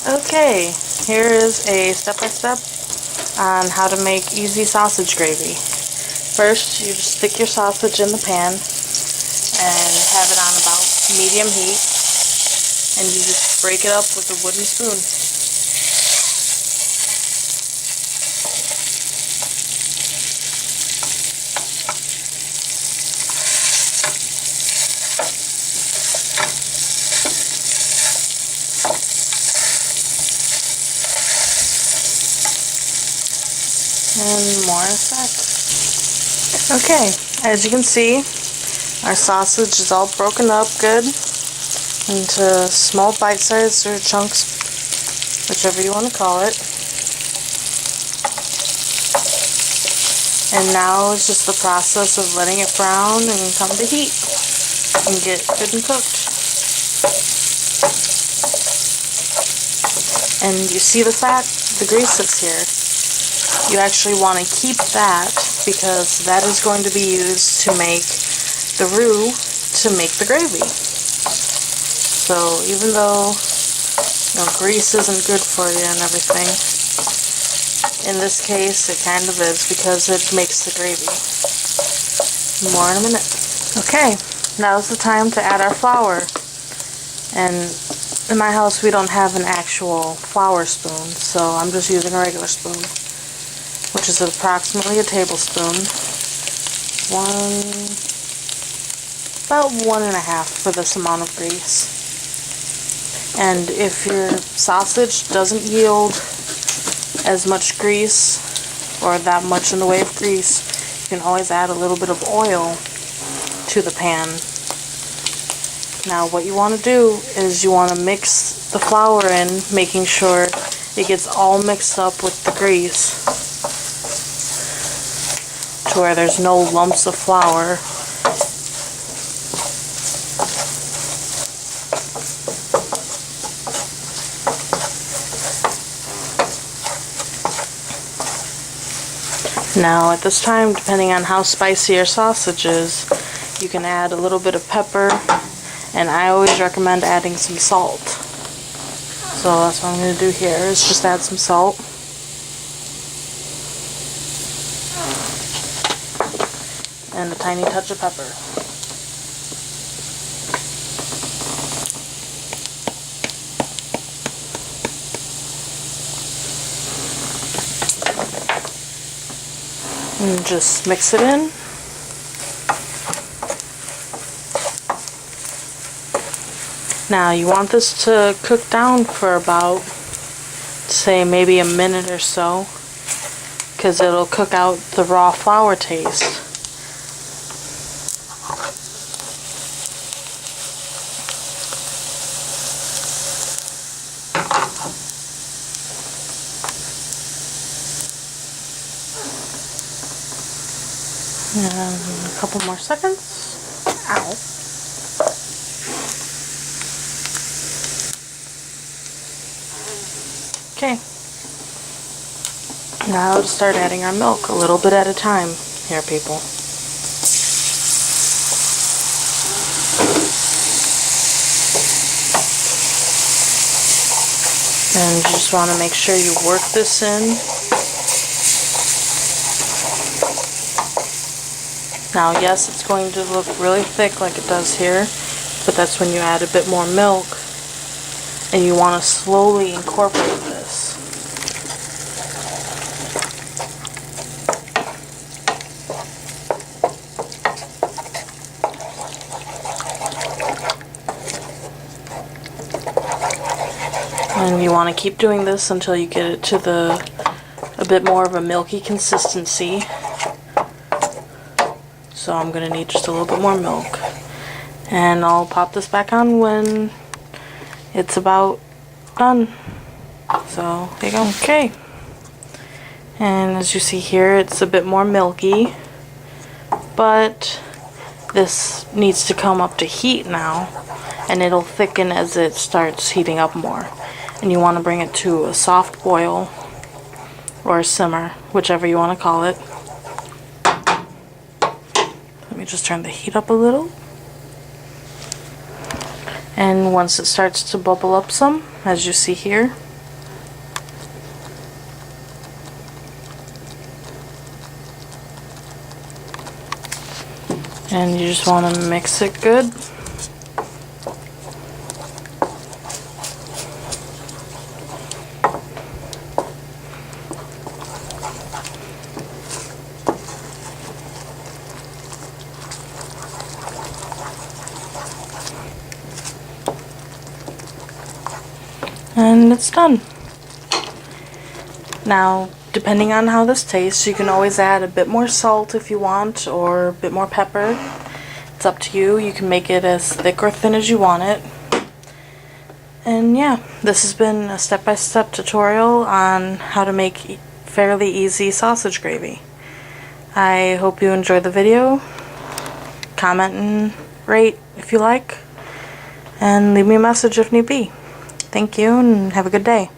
Okay, here is a step-by-step on how to make easy sausage gravy. First, you just stick your sausage in the pan and have it on about medium heat, and you just break it up with a wooden spoon. And more in a sec. Okay, as you can see, our sausage is all broken up good into small bite-sized or chunks, whichever you want to call it. And now it's just the process of letting it brown and come to heat and get good and cooked. And you see the fat, the grease that's here. You actually want to keep that because that is going to be used to make the roux to make the gravy. So even though grease isn't good for you and everything, in this case it kind of is because it makes the gravy. More in a minute. Okay, now's the time to add our flour. And in my house we don't have an actual flour spoon, so I'm just using a regular spoon, which is approximately a tablespoon. About 1.5 for this amount of grease. And if your sausage doesn't yield as much grease or that much in the way of grease, you can always add a little bit of oil to the pan. Now what you want to do is you want to mix the flour in, making sure it gets all mixed up with the grease to where there's no lumps of flour. Now at this time, depending on how spicy your sausage is, you can add a little bit of pepper, and I always recommend adding some salt. So that's what I'm going to do here, is just add some salt. And a tiny touch of pepper. And just mix it in. Now you want this to cook down for about, say, maybe a minute or so, because it'll cook out the raw flour taste. And a couple more seconds. Ow. Okay. Now to start adding our milk a little bit at a time here, people. And you just want to make sure you work this in. Now, yes, it's going to look really thick like it does here, but that's when you add a bit more milk, and you want to slowly incorporate this. And you want to keep doing this until you get it to a bit more of a milky consistency. So I'm going to need just a little bit more milk. And I'll pop this back on when it's about done. So there you go. Okay. And as you see here, it's a bit more milky. But this needs to come up to heat now. And it'll thicken as it starts heating up more. And you want to bring it to a soft boil or a simmer, whichever you want to call it. Let me just turn the heat up a little. And once it starts to bubble up some, as you see here, And you just want to mix it good. And it's done. Now, depending on how this tastes, you can always add a bit more salt if you want, or a bit more pepper. It's up to you. You can make it as thick or thin as you want it. And yeah, this has been a step-by-step tutorial on how to make fairly easy sausage gravy. I hope you enjoyed the video. Comment and rate if you like, and leave me a message if need be. Thank you, and have a good day.